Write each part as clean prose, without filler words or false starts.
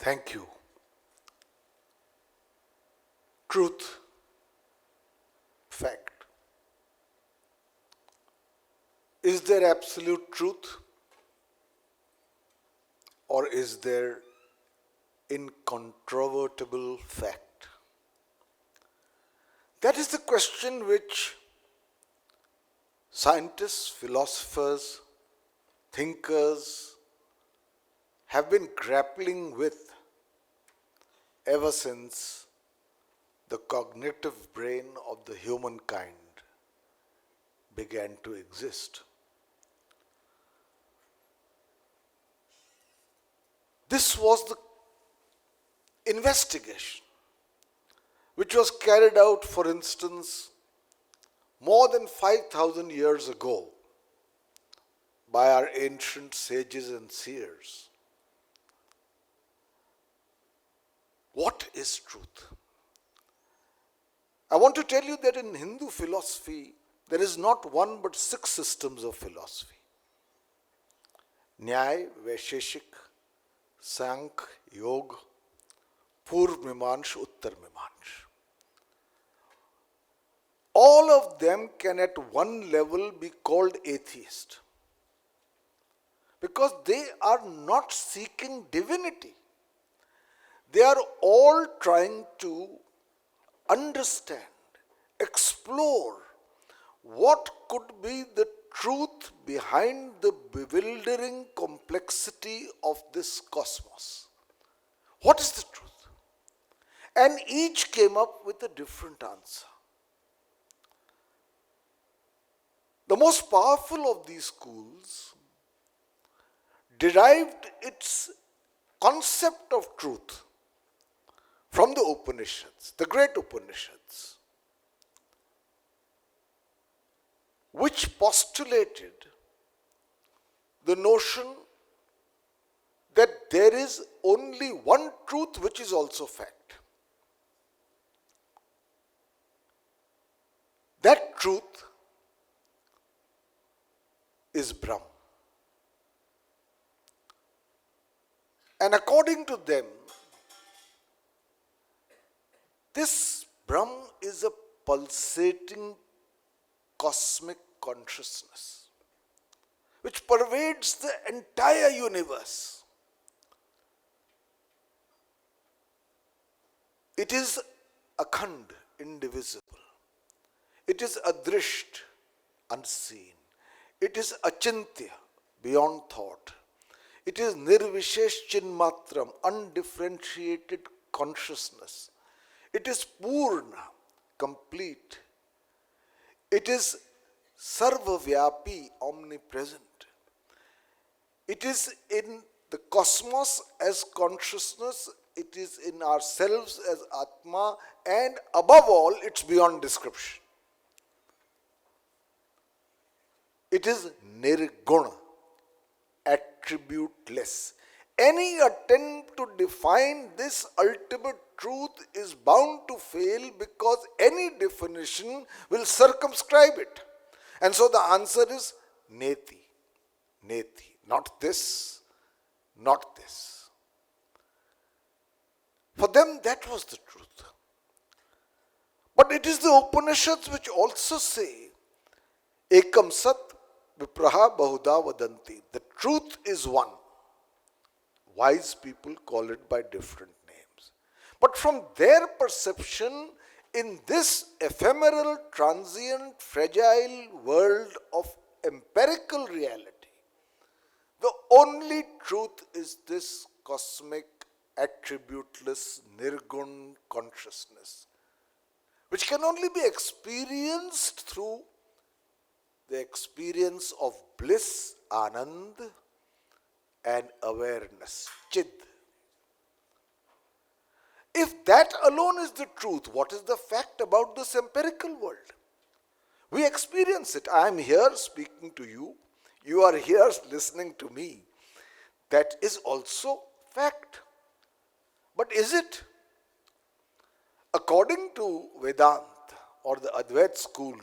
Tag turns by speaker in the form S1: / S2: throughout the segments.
S1: Thank you. Truth, fact. Is there absolute truth? Or is there incontrovertible fact? That is the question which scientists, philosophers, thinkers have been grappling with ever since the cognitive brain of the humankind began to exist. This was the investigation which was carried out, for instance, more than 5,000 years ago by our ancient sages and seers. What is truth? I want to tell you that in Hindu philosophy, there is not one but 6 systems of philosophy. Nyay, Vaisheshik, Sankhya, Yoga, Purv Mimansh, Uttar Mimansh. All of them can at one level be called atheist because they are not seeking divinity. They are all trying to understand, explore what could be the truth behind the bewildering complexity of this cosmos. What is the truth? And each came up with a different answer. The most powerful of these schools derived its concept of truth from the Upanishads, the great Upanishads, which postulated the notion that there is only one truth which is also fact. That truth is Brahm. And according to them, this Brahm is a pulsating cosmic consciousness which pervades the entire universe. It is akhand, indivisible. It is adrisht, unseen. It is achintya, beyond thought. It is nirvishesh chinmatram, undifferentiated consciousness. It is purna, complete. It is sarvavyapi, omnipresent. It is in the cosmos as consciousness, it is in ourselves as Atma, and above all, it's beyond description. It is nirguna, attributeless. Any attempt to define this ultimate truth is bound to fail because any definition will circumscribe it. And so the answer is neti, neti, not this, not this. For them, that was the truth. But it is the Upanishads which also say, ekam sat vipraha bahuda vadanti. The truth is one. Wise people call it by different names. But from their perception, in this ephemeral, transient, fragile world of empirical reality, the only truth is this cosmic, attributeless, nirgun consciousness, which can only be experienced through the experience of bliss, anand, and awareness, chid. If that alone is the truth, what is the fact about this empirical world? We experience it. I am here speaking to you. You are here listening to me. That is also fact. But is it? According to Vedanta or the Advaita school,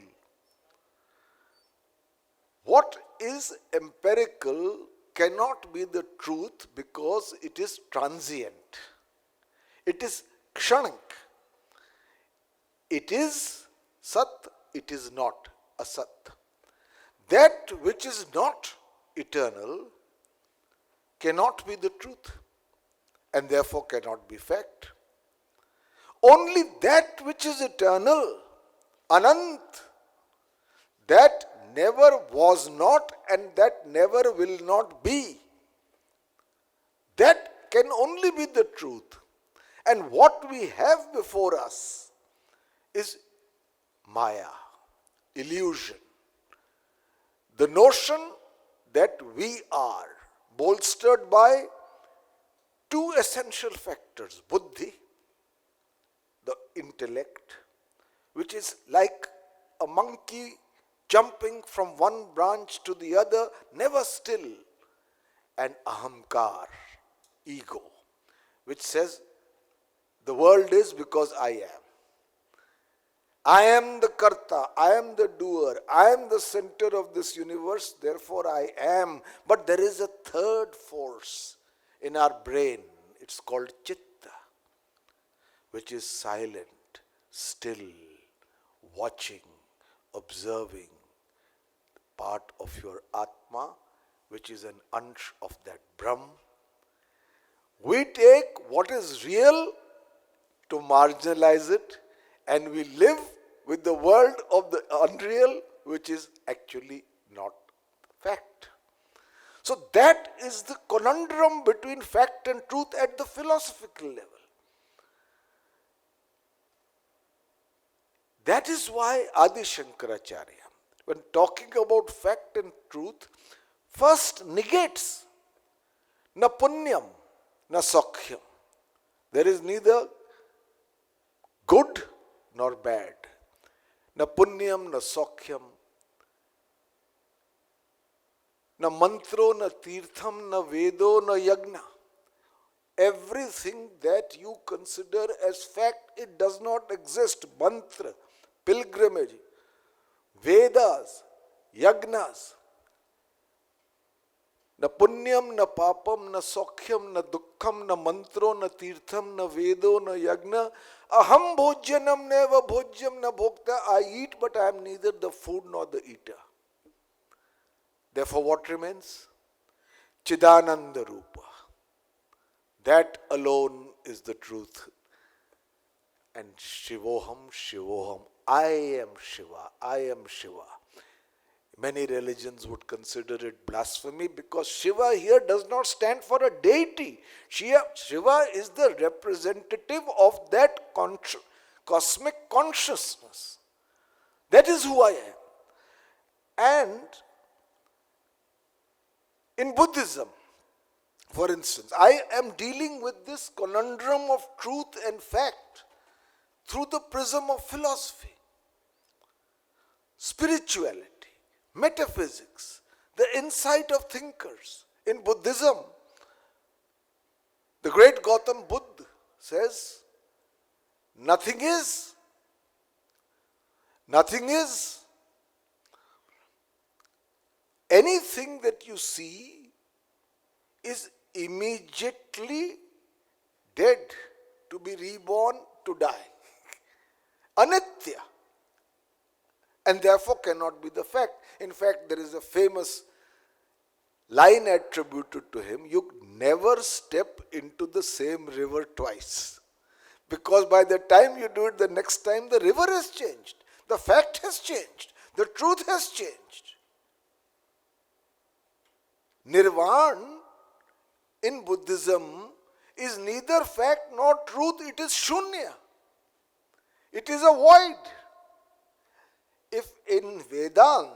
S1: what is empirical cannot be the truth because it is transient. It is kshanik. It is sat, it is not asat. That which is not eternal cannot be the truth and therefore cannot be fact. Only that which is eternal, anant, that never was not and that never will not be, that can only be the truth. And what we have before us is Maya, illusion. The notion that we are bolstered by two essential factors, buddhi, the intellect, which is like a monkey jumping from one branch to the other, never still, and ahamkar, ego, which says the world is because I am. I am the karta, I am the doer, I am the center of this universe, therefore I am. But there is a third force in our brain, it's called chitta, which is silent, still, watching, observing, part of your Atma, which is an ansh of that Brahm. We take what is real to marginalize it, and we live with the world of the unreal, which is actually not fact. So that is the conundrum between fact and truth at the philosophical level. That is why Adi Shankaracharya, when talking about fact and truth, first negates na punyam, na sakhyam. There is neither good nor bad. Na punyam, na sakhyam, na mantro, na tirtham, na vedo, na yagna. Everything that you consider as fact, it does not exist. Mantra, pilgrimage, Vedas, yagnas. Na punyam, na papam, na sakhyam, na dukkham, na mantro, na tirtham, na vedo, na yagna. Aham bhojyanam neva bhojyam na bhokta. I eat, but I am neither the food nor the eater. Therefore, what remains? Chidananda Rupa. That alone is the truth. And Shivoham, Shivoham. I am Shiva, I am Shiva. Many religions would consider it blasphemy because Shiva here does not stand for a deity. Shiva is the representative of that cosmic consciousness. That is who I am. And in Buddhism, for instance, I am dealing with this conundrum of truth and fact through the prism of philosophy, spirituality, metaphysics, the insight of thinkers. In Buddhism, the great Gautam Buddha says, nothing is. Nothing is. Anything that you see is immediately dead, to be reborn, to die. Anitya. And therefore cannot be the fact. In fact, there is a famous line attributed to him, you never step into the same river twice. Because by the time you do it the next time, the river has changed. The fact has changed. The truth has changed. Nirvana in Buddhism is neither fact nor truth, it is shunya. It is a void. If in Vedanta,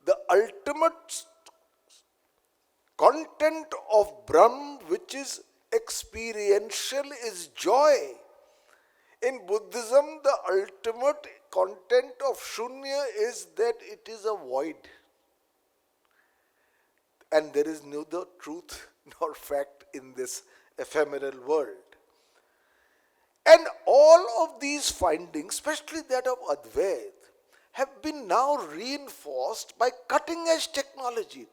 S1: the ultimate content of Brahm, which is experiential, is joy. In Buddhism, the ultimate content of Shunya is that it is a void. And there is neither truth nor fact in this ephemeral world. And all of these findings, especially that of Advaita, have been now reinforced by cutting-edge technology.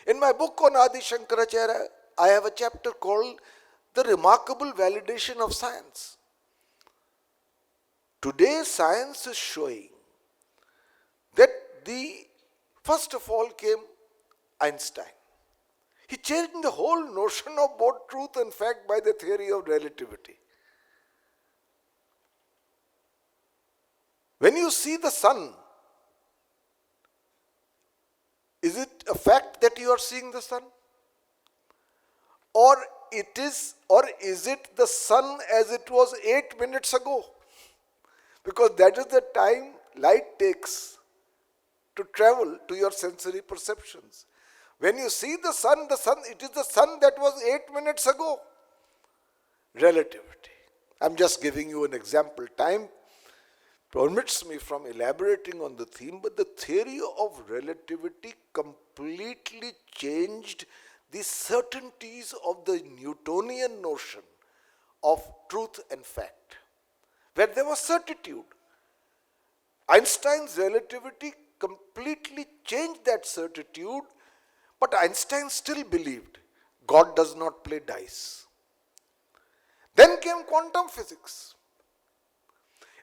S1: In my book on Adi Shankaracharya, I have a chapter called The Remarkable Validation of Science. Today, science is showing that first of all came Einstein. He changed the whole notion of both truth and fact by the theory of relativity. When you see the sun, is it a fact that you are seeing the sun? Or is it the sun as it was 8 minutes ago? Because that is the time light takes to travel to your sensory perceptions. When you see the sun, it is the sun that was 8 minutes ago. Relativity. I'm just giving you an example. Time permits me from elaborating on the theme, but the theory of relativity completely changed the certainties of the Newtonian notion of truth and fact, where there was certitude. Einstein's relativity completely changed that certitude, but Einstein still believed God does not play dice. Then came quantum physics.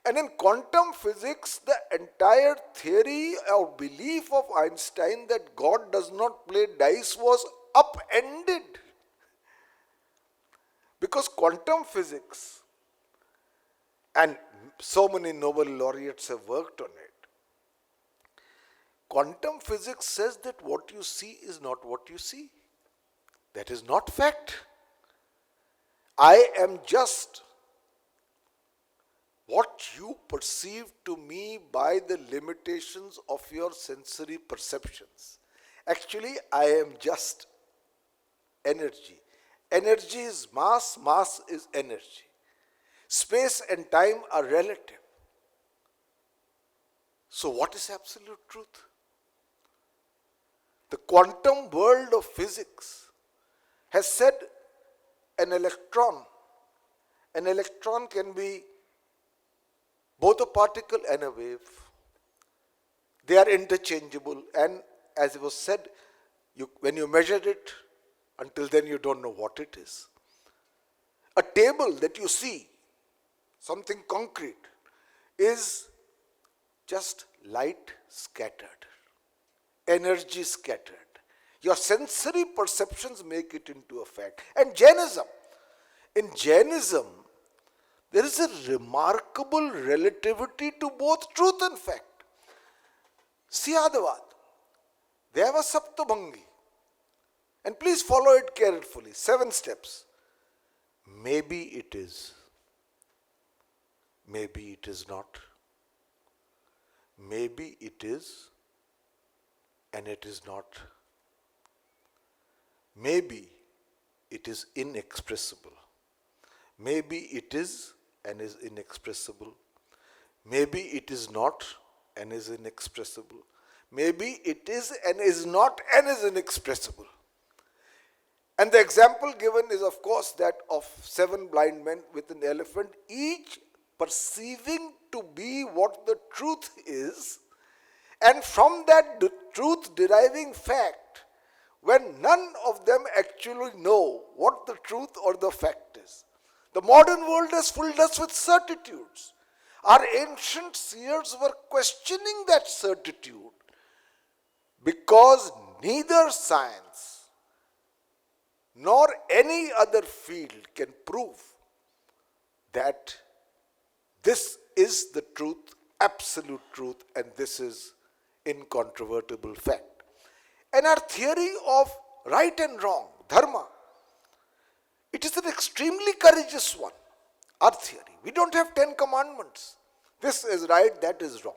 S1: And in quantum physics, the entire theory or belief of Einstein that God does not play dice was upended. Because quantum physics, and so many Nobel laureates have worked on it, quantum physics says that what you see is not what you see. That is not fact. I am just what you perceive to me by the limitations of your sensory perceptions. Actually, I am just energy. Energy is mass, mass is energy. Space and time are relative. So what is absolute truth? The quantum world of physics has said an electron can be both a particle and a wave. They are interchangeable, and as it was said, when you measure it, until then you don't know what it is. A table that you see, something concrete, is just light scattered, energy scattered. Your sensory perceptions make it into a fact. And in Jainism, there is a remarkable relativity to both truth and fact. Siyadavad, they have a Saptabhangi. And please follow it carefully. 7 steps. Maybe it is. Maybe it is not. Maybe it is and it is not. Maybe it is inexpressible. Maybe it is and is inexpressible. Maybe it is not and is inexpressible. Maybe it is and is not and is inexpressible. And the example given is, of course, that of 7 blind men with an elephant, each perceiving to be what the truth is, and from that truth deriving fact, when none of them actually know what the truth or the fact is. The modern world has filled us with certitudes. Our ancient seers were questioning that certitude because neither science nor any other field can prove that this is the truth, absolute truth, and this is incontrovertible fact. And our theory of right and wrong, dharma, it is an extremely courageous one, our theory. We don't have 10 commandments. This is right, that is wrong.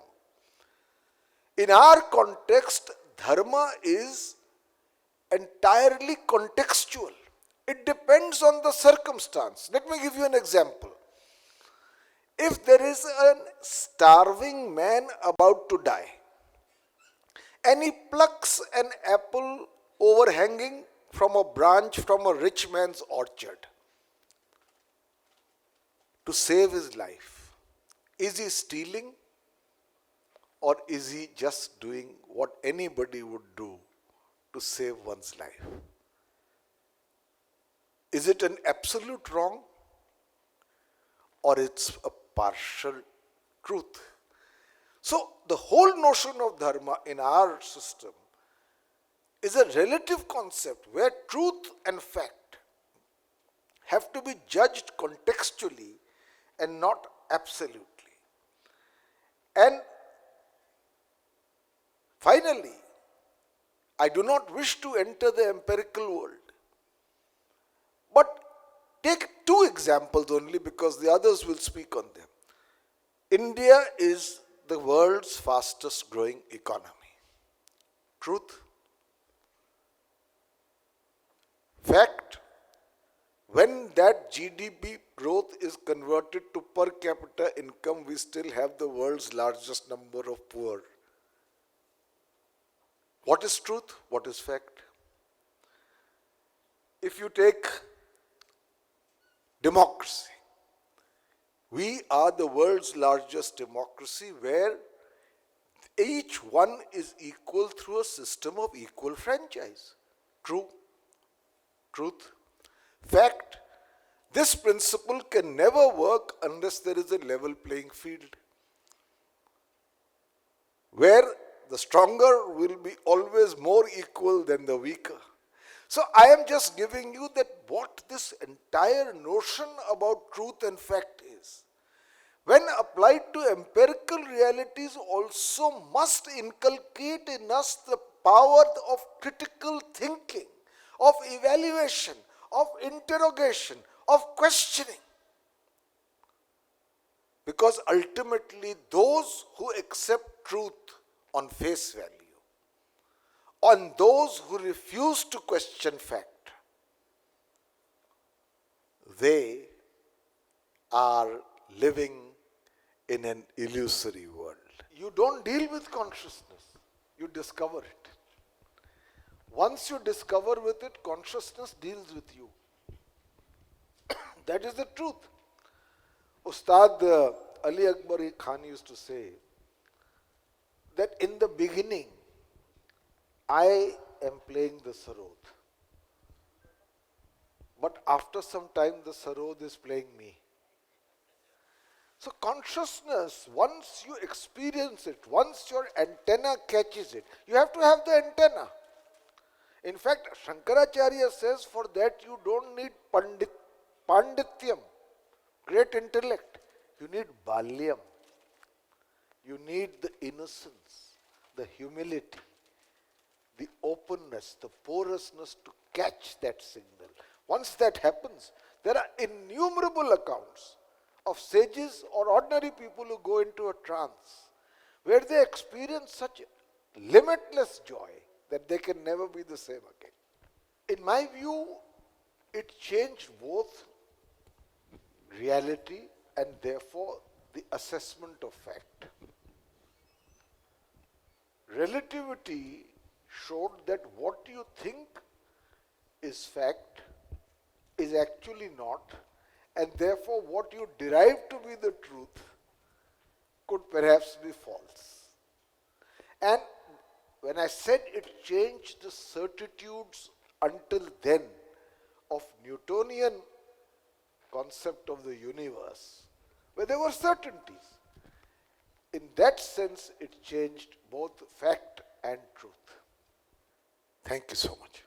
S1: In our context, dharma is entirely contextual. It depends on the circumstance. Let me give you an example. If there is a starving man about to die, and he plucks an apple overhanging from a branch from a rich man's orchard to save his life, is he stealing or is he just doing what anybody would do to save one's life. Is it an absolute wrong, or it's a partial truth? So the whole notion of dharma in our system is a relative concept where truth and fact have to be judged contextually and not absolutely. And finally, I do not wish to enter the empirical world, but take two examples only because the others will speak on them. India is the world's fastest growing economy. Truth? Fact? When that GDP growth is converted to per capita income, we still have the world's largest number of poor. What is truth? What is fact? If you take democracy, we are the world's largest democracy where each one is equal through a system of equal franchise. True? Truth? Fact? This principle can never work unless there is a level playing field, where the stronger will be always more equal than the weaker. So I am just giving you that what this entire notion about truth and fact is, when applied to empirical realities, also must inculcate in us the power of critical thinking, of evaluation, of interrogation, of questioning. Because ultimately those who accept truth on face value, on those who refuse to question fact, they are living in an illusory world. You don't deal with consciousness, you discover it. Once you discover with it, consciousness deals with you. That is the truth. Ustad Ali Akbar Khan used to say that in the beginning, I am playing the sarod. But after some time, the sarod is playing me. So consciousness, once you experience it, once your antenna catches it, you have to have the antenna. In fact, Shankaracharya says for that you don't need pandityam, great intellect. You need balyam. You need the innocence, the humility, the openness, the porousness to catch that signal. Once that happens, there are innumerable accounts of sages or ordinary people who go into a trance where they experience such limitless joy that they can never be the same again. In my view, it changed both reality and therefore the assessment of fact. Relativity showed that what you think is fact is actually not, and therefore what you derive to be the truth could perhaps be false. And when I said it changed the certitudes until then of Newtonian concept of the universe, where there were certainties, in that sense it changed both fact and truth. Thank you so much.